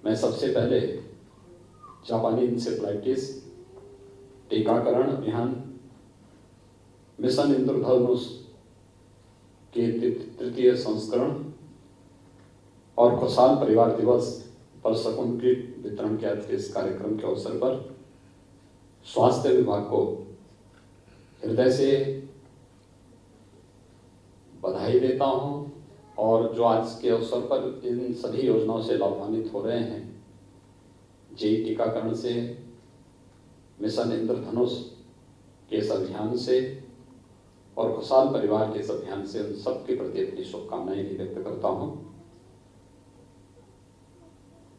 मैं सबसे पहले जापानी इंसेफ्लाइटिस टीकाकरण अभियान मिशन इंद्रधनुष के तृतीय संस्करण और खुशहाल परिवार दिवस पर शकुन किट वितरण के आज के इस कार्यक्रम के अवसर पर स्वास्थ्य विभाग को हृदय से बधाई देता हूं और जो आज के अवसर पर इन सभी योजनाओं से लाभान्वित हो रहे हैं, जेई टीकाकरण से, मिशन इंद्रधनुष के इस अभियान से और खुशहाल परिवार के इस अभियान से, उन सबके प्रति अपनी शुभकामनाएं भी व्यक्त करता हूं।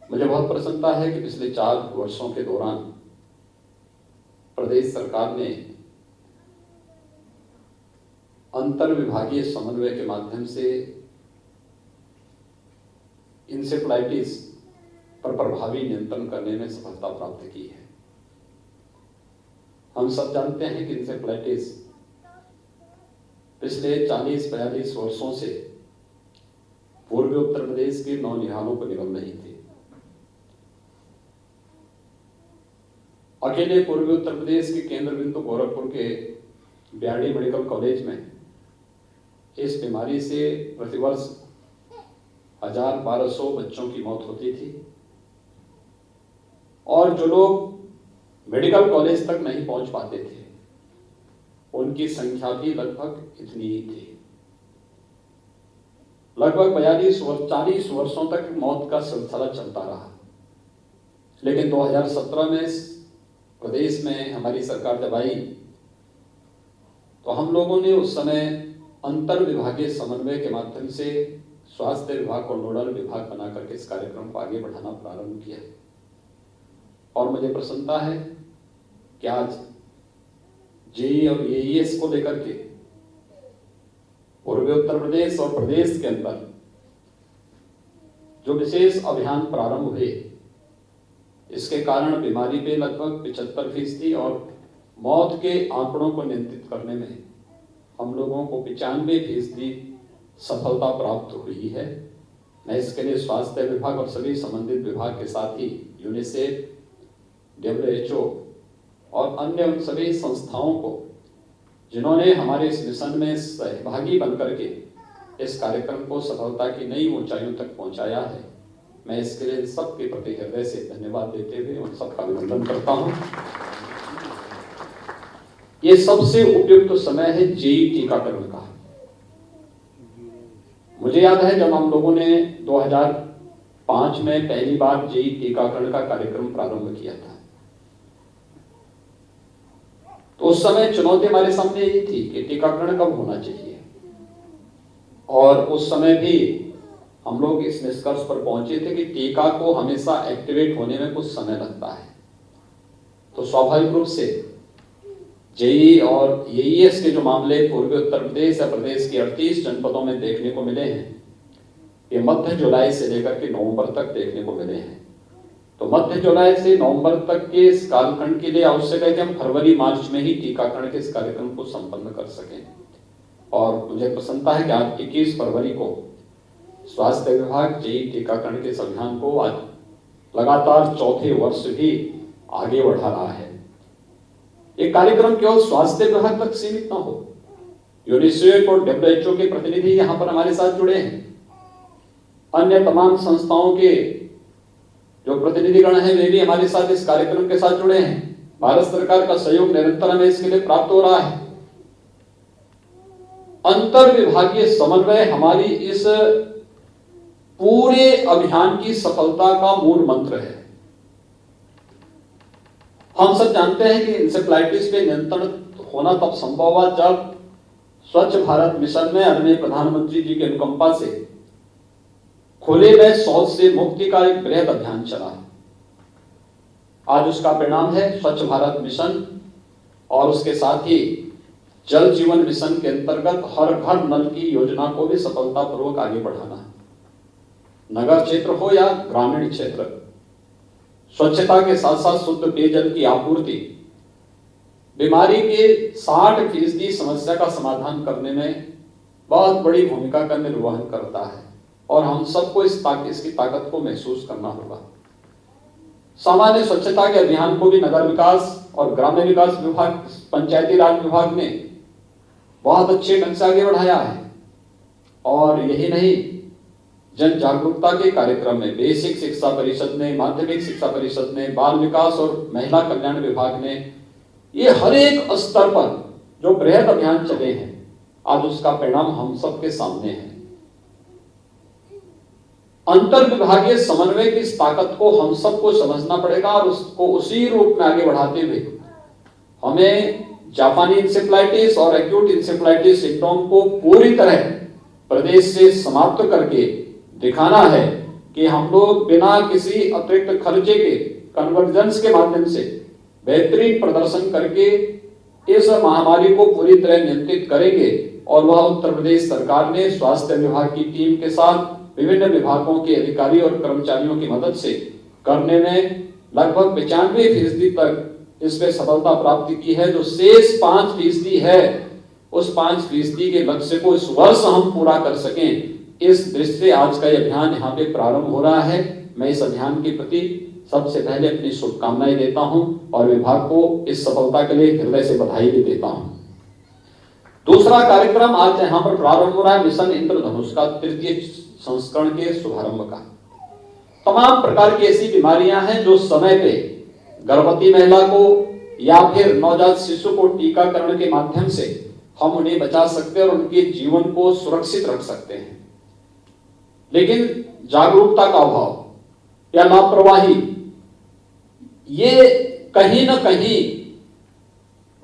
मुझे बहुत प्रसन्नता है कि पिछले 4 वर्षों के दौरान प्रदेश सरकार ने अंतर विभागीय समन्वय के माध्यम से इंसेफ्लाइटिस पर प्रभावी नियंत्रण करने में सफलता प्राप्त की है। हम सब जानते हैं कि इंसेफ्लाइटिस पिछले 40-42 वर्षों से पूर्वी उत्तर प्रदेश के नौनिहालों को निगल रही थी। अकेले पूर्वी उत्तर प्रदेश के केंद्र बिंदु गोरखपुर के बीआरडी मेडिकल कॉलेज में इस बीमारी से प्रतिवर्ष 1200 बच्चों की मौत होती थी और जो लोग मेडिकल कॉलेज तक नहीं पहुंच पाते थे उनकी संख्या भी लगभग इतनी ही थी। लगभग 40 वर्षों तक मौत का सिलसिला चलता रहा, लेकिन 2017 में प्रदेश में हमारी सरकार जब आई तो हम लोगों ने उस समय अंतर विभागीय समन्वय के माध्यम से स्वास्थ्य विभाग को नोडल विभाग बना करके इस कार्यक्रम को आगे बढ़ाना प्रारंभ किया और मुझे प्रसन्नता है कि आज जेई और एईएस को लेकर के पूर्वी उत्तर प्रदेश और प्रदेश के अंदर जो विशेष अभियान प्रारंभ हुए, इसके कारण बीमारी पे लगभग 75% और मौत के आंकड़ों को नियंत्रित करने में हम लोगों को 95% सफलता प्राप्त हुई है। मैं इसके लिए स्वास्थ्य विभाग और सभी संबंधित विभाग के साथ ही यूनिसेफ, WHO और अन्य उन सभी संस्थाओं को जिन्होंने हमारे इस मिशन में सहभागी बनकर के इस कार्यक्रम को सफलता की नई ऊंचाइयों तक पहुंचाया है, मैं इसके लिए सबके प्रति हृदय से धन्यवाद देते हुए उन सबका अभिनंदन करता हूं। ये सबसे उपयुक्त समय है जेई टीकाकरण का। मुझे याद है जब हम लोगों ने 2005 में पहली बार जेई टीकाकरण का कार्यक्रम प्रारंभ किया था, तो उस समय चुनौती हमारे सामने यही थी कि टीकाकरण कब होना चाहिए और उस समय भी हम लोग इस निष्कर्ष पर पहुंचे थे कि टीका को हमेशा एक्टिवेट होने में कुछ समय लगता है। तो स्वाभाविक रूप से जेई और एईएस के जो मामले पूर्वी उत्तर प्रदेश या प्रदेश के 38 जनपदों में देखने को मिले हैं, ये मध्य जुलाई से लेकर के नवंबर तक देखने को मिले हैं। तो मध्य जुलाई से नवंबर तक के इस कालखंड के लिए आवश्यक है कि हम फरवरी-मार्च में ही टीकाकरण के इस कार्यक्रम को संपन्न कर सकें। और मुझे प्रसन्नता है कि आज 21 फरवरी को स्वास्थ्य विभाग जेई टीकाकरण के इस अभियान को आज लगातार चौथे वर्ष भी आगे बढ़ा रहा है। ये कार्यक्रम केवल स्वास्थ्य विभाग तक सीमित न हो, यूनिसेफ और WHO के प्रतिनिधि यहाँ पर हमारे साथ जुड़े हैं, अन्य तमाम संस्थाओं के जो प्रतिनिधिगण हैं वे भी हमारे साथ इस कार्यक्रम के साथ जुड़े हैं। भारत सरकार का सहयोग निरंतर हमें इसके लिए प्राप्त हो रहा है। अंतर विभागीय समन्वय हमारी इस पूरे अभियान की सफलता का मूल मंत्र है। हम सब जानते हैं कि इंसेफ्लाइटिस पे नियंत्रण होना तब संभव हुआ जब स्वच्छ भारत मिशन में आदरणीय प्रधानमंत्री जी के अनुकंपा से खुले में शौच से मुक्ति का एक बृहद अभियान चला। आज उसका परिणाम है स्वच्छ भारत मिशन और उसके साथ ही जल जीवन मिशन के अंतर्गत हर घर नल की योजना को भी सफलतापूर्वक आगे बढ़ाना। नगर क्षेत्र हो या ग्रामीण क्षेत्र, स्वच्छता के साथ साथ शुद्ध पेयजल की आपूर्ति बीमारी के 60% समस्या का समाधान करने में बहुत बड़ी भूमिका का निर्वहन करता है और हम सबको इसकी ताकत को महसूस करना होगा। सामान्य स्वच्छता के अभियान को भी नगर विकास और ग्रामीण विकास विभाग, पंचायती राज विभाग ने बहुत अच्छे ढंग से आगे बढ़ाया है। और यही नहीं, जन जागरूकता के कार्यक्रम में बेसिक शिक्षा परिषद ने, माध्यमिक शिक्षा परिषद ने, बाल विकास और महिला कल्याण विभाग ने, ये हर एक स्तर पर जो बृहद अभियान चले हैं, आज उसका परिणाम हम सबके सामने है। अंतर विभागीय समन्वय की इस ताकत को हम सबको समझना पड़ेगा और उसको उसी रूप में आगे बढ़ाते हुए हमें जापानी इंसेफ्लाइटिस और एक्यूट इंसेफ्लाइटिस सिंड्रोम को पूरी तरह प्रदेश से समाप्त करके दिखाना है कि हम लोग बिना किसी अतिरिक्त खर्चे के कन्वर्जेंस के माध्यम से बेहतरीन प्रदर्शन करके इस महामारी को पूरी तरह नियंत्रित करेंगे। और वह उत्तर प्रदेश सरकार ने स्वास्थ्य विभाग की टीम के साथ विभिन्न विभागों के अधिकारी और कर्मचारियों की मदद से करने में लगभग 95% तक इसमें सफलता प्राप्त की है। जो शेष 5% है, उस 5% के लक्ष्य को इस वर्ष हम पूरा कर सकें, इस दृष्टि से आज का अभियान यहाँ पे प्रारंभ हो रहा है। मैं इस अभियान के प्रति सबसे पहले अपनी शुभकामनाएं देता हूं और विभाग को इस सफलता के लिए हृदय से बधाई भी देता हूं। दूसरा कार्यक्रम आज यहाँ पर प्रारंभ हो रहा है मिशन इंद्रधनुष का 3य संस्करण के शुभारंभ का। तमाम प्रकार की ऐसी बीमारियां हैं जो समय पे गर्भवती महिला को या फिर नवजात शिशु को टीकाकरण के माध्यम से हम उन्हें बचा सकते हैं और उनके जीवन को सुरक्षित रख सकते हैं। लेकिन जागरूकता का अभाव या लापरवाही, ये कहीं ना कहीं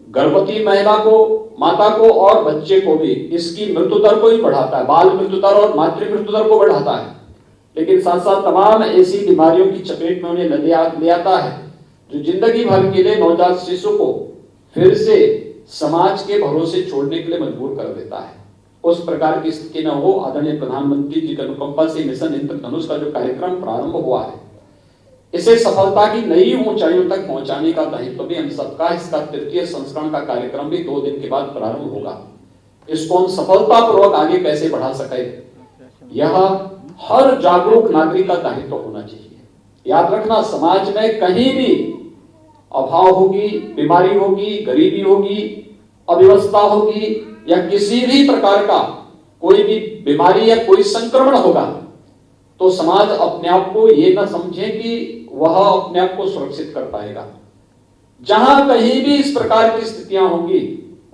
गर्भवती महिला को, माता को और बच्चे को भी इसकी मृत्यु दर को ही बढ़ाता है, बाल मृत्यु दर और मातृ मृत्यु दर को बढ़ाता है। लेकिन साथ साथ तमाम ऐसी बीमारियों की चपेट में उन्हें ले आता है जो जिंदगी भर के लिए नवजात शिशु को फिर से समाज के भरोसे छोड़ने के लिए मजबूर कर देता है। उस प्रकार की स्थिति न हो, आदरणीय प्रधानमंत्री जी की अनुकंपा से मिशन इंद्रधनुष का जो कार्यक्रम प्रारंभ हुआ है, इसे सफलता की नई ऊंचाइयों तक पहुंचाने का दायित्व भी हम सबका। इसका 3य संस्करण का कार्यक्रम भी 2 दिन के बाद प्रारंभ होगा। इसको हम सफलतापूर्वक आगे कैसे बढ़ा सके, यह हर जागरूक नागरिक का दायित्व होना चाहिए। याद रखना, समाज में कहीं भी अभाव होगी, बीमारी होगी, गरीबी होगी, अव्यवस्था होगी या किसी भी प्रकार का कोई भी बीमारी या कोई संक्रमण होगा, तो समाज अपने आप को ये न समझे कि वह अपने आप को सुरक्षित कर पाएगा। जहां कहीं भी इस प्रकार की स्थितियां होंगी,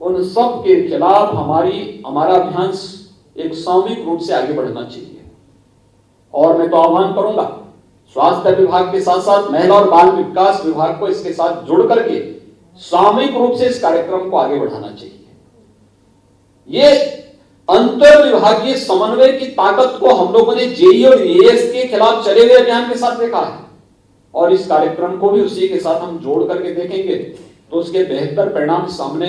उन सब के खिलाफ हमारा अभियान एक सामूहिक रूप से आगे बढ़ना चाहिए। और मैं तो आह्वान करूंगा स्वास्थ्य विभाग के साथ साथ महिला और बाल विकास विभाग को इसके साथ जुड़ करके सामूहिक रूप से इस कार्यक्रम को आगे बढ़ाना चाहिए। ये अंतर विभागीय समन्वय की ताकत को हम लोगों ने जेई और एएस के खिलाफ चले हुए अभियान के साथ देखा है, और इस कार्यक्रम को भी उसी के साथ हम जोड़ करके देखेंगे तो उसके बेहतर परिणाम सामने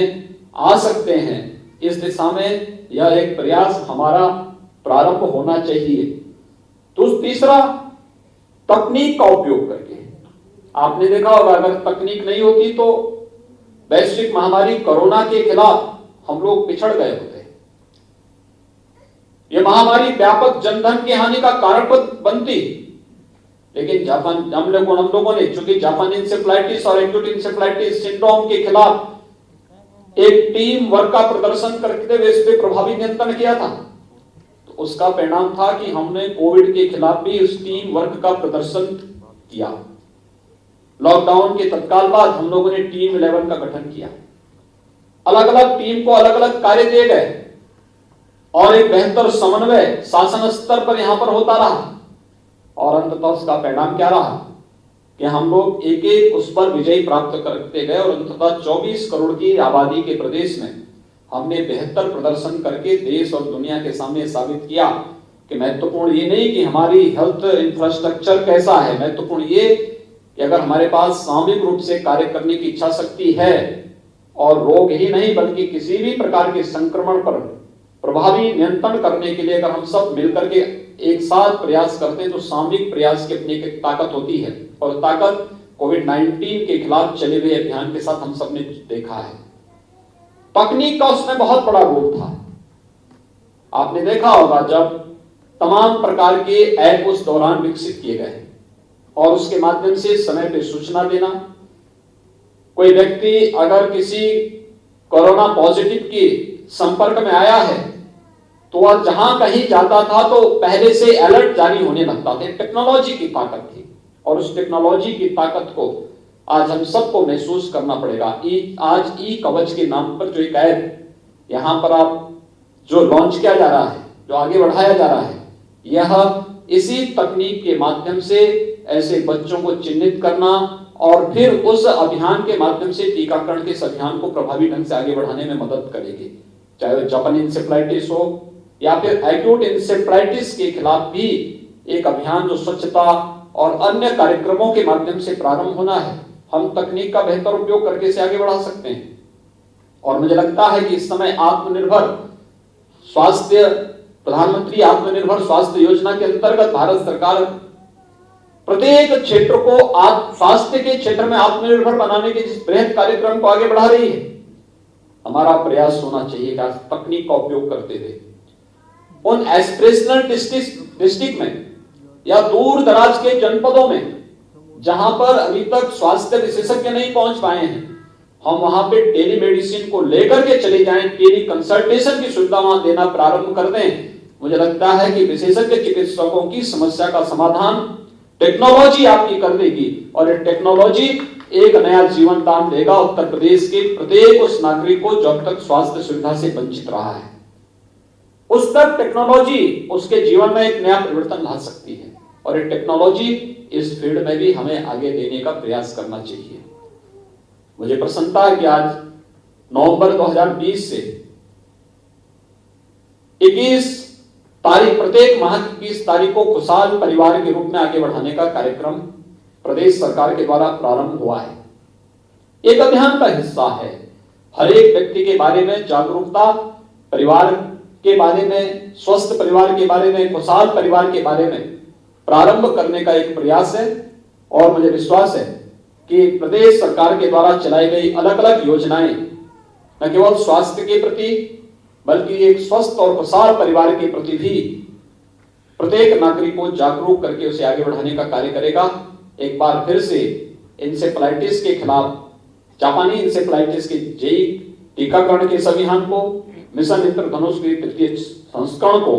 आ सकते हैं। इस दिशा में यह एक प्रयास हमारा प्रारंभ होना चाहिए। तो तीसरा, तकनीक का उपयोग करके। आपने देखा होगा, अगर तकनीक नहीं होती तो वैश्विक महामारी कोरोना के खिलाफ हम लोग पिछड़ गए होते। यह महामारी व्यापक जनधन की हानि का कारण बनती, लेकिन हम लोगों ने चूंकि जापानी इंसेफ्लाइटिस और एक्यूट इंसेफ्लाइटिस सिंड्रोम के खिलाफ एक टीम वर्क का प्रदर्शन करते हुए इस पर प्रभावी नियंत्रण किया था, तो उसका परिणाम था कि हमने कोविड के खिलाफ भी उस टीम वर्क का प्रदर्शन किया। लॉकडाउन के तत्काल बाद हम लोगों ने टीम 11 का गठन किया। अलग अलग टीम को अलग अलग कार्य दिए गए और एक बेहतर समन्वय शासन स्तर पर यहां पर होता रहा, और अंततः उसका परिणाम क्या रहा कि हम लोग एक एक उस पर विजय प्राप्त करते गए और अंततः 24 करोड़ की आबादी के प्रदेश में हमने बेहतर प्रदर्शन करके देश और दुनिया के सामने साबित किया कि महत्वपूर्ण ये नहीं कि हमारी हेल्थ इंफ्रास्ट्रक्चर कैसा है, महत्वपूर्ण ये कि अगर हमारे पास सामूहिक रूप से कार्य करने की इच्छा शक्ति है और रोग ही नहीं बल्कि किसी भी प्रकार के संक्रमण पर प्रभावी नियंत्रण करने के लिए अगर हम सब मिलकर के एक साथ प्रयास करते हैं तो सामूहिक प्रयास की अपनी एक ताकत होती है, और ताकत कोविड-19 के खिलाफ चले हुए अभियान के साथ हम सब ने देखा है। तकनीक का उसमें बहुत बड़ा रोल था। आपने देखा होगा जब तमाम प्रकार के ऐप उस दौरान विकसित किए गए, और उसके माध्यम से समय पे सूचना देना। कोई व्यक्ति अगर किसी कोरोना पॉजिटिव के संपर्क में आया है तो वह जहां कहीं जाता था तो पहले से अलर्ट जारी होने लगता था। टेक्नोलॉजी की ताकत थी और उस टेक्नोलॉजी की ताकत को आज हम सबको महसूस करना पड़ेगा। आज ई कवच के नाम पर जो एक ऐप यहां पर आप जो लॉन्च किया जा रहा है, जो आगे बढ़ाया जा रहा है, यह इसी तकनीक के माध्यम से ऐसे बच्चों को चिन्हित करना और फिर उस अभियान के माध्यम से टीकाकरण के इस अभियान को प्रभावी ढंग से आगे बढ़ाने में मदद करेगी। चाहे वो जापानी इंसेफ्लाइटिस हो या फिर एक्यूट इंसेफ्लाइटिस के खिलाफ भी एक अभियान जो स्वच्छता और अन्य कार्यक्रमों के माध्यम से प्रारंभ होना है, हम तकनीक का बेहतर उपयोग करके इसे आगे बढ़ा सकते हैं। और मुझे लगता है कि इस समय आत्मनिर्भर स्वास्थ्य, प्रधानमंत्री आत्मनिर्भर स्वास्थ्य योजना के अंतर्गत भारत सरकार प्रत्येक क्षेत्र को स्वास्थ्य के क्षेत्र में आत्मनिर्भर बनाने के जिस बृहद कार्यक्रम को आगे बढ़ा रही है, हमारा प्रयास होना चाहिए कि तकनीक का उपयोग करते हुए उन एस्पिरेशनल डिस्ट्रिक्ट में या दूर दराज के जनपदों में जहां पर अभी तक स्वास्थ्य विशेषज्ञ नहीं पहुंच पाए हैं, हम वहां पे टेलीमेडिसिन को लेकर के चले जाएं, टेली कंसल्टेशन की सुविधा वहां देना प्रारंभ कर दें। मुझे लगता है कि विशेषज्ञ चिकित्सकों की समस्या का समाधान टेक्नोलॉजी आपकी कर देगी और ये टेक्नोलॉजी एक नया जीवन दान देगा उत्तर प्रदेश के प्रत्येक उस नागरिक को जो अब तक स्वास्थ्य सुविधा से वंचित रहा है। उस तक टेक्नोलॉजी उसके जीवन में एक नया परिवर्तन ला सकती है और ये टेक्नोलॉजी इस फील्ड में भी हमें आगे देने का प्रयास करना चाहिए। मुझे प्रसन्नता है कि आज नवंबर 2020 से 21 तारीख, प्रत्येक माह की 21 तारीख को खुशहाल परिवार के रूप में आगे बढ़ाने का कार्यक्रम प्रदेश सरकार के द्वारा प्रारंभ हुआ है। एक अभियान का हिस्सा है। हर एक व्यक्ति के बारे में जागरूकता, परिवार के बारे में, स्वस्थ परिवार के बारे में, खुशहाल परिवार के बारे में प्रारंभ करने का एक प्रयास है। और मुझे विश्वास है कि प्रदेश सरकार के द्वारा चलाई गई अलग अलग योजनाएं न केवल स्वास्थ्य के प्रति बल्कि एक स्वस्थ और खुशहाल परिवार के प्रति भी प्रत्येक नागरिक को जागरूक करके उसे आगे बढ़ाने का कार्य करेगा। एक बार फिर से इंसेफ्लाइटिस के खिलाफ, जापानी इंसेफ्लाइटिस के जेई टीकाकरण के इस अभियान को, मिशन इंद्रधनुष के तृतीय संस्करण को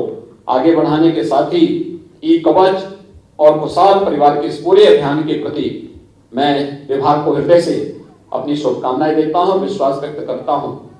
आगे बढ़ाने के साथ ही ई कवच और खुशहाल परिवार के इस पूरे अभियान के प्रति मैं विभाग को हृदय से अपनी शुभकामनाएं देता हूं, विश्वास व्यक्त करता हूं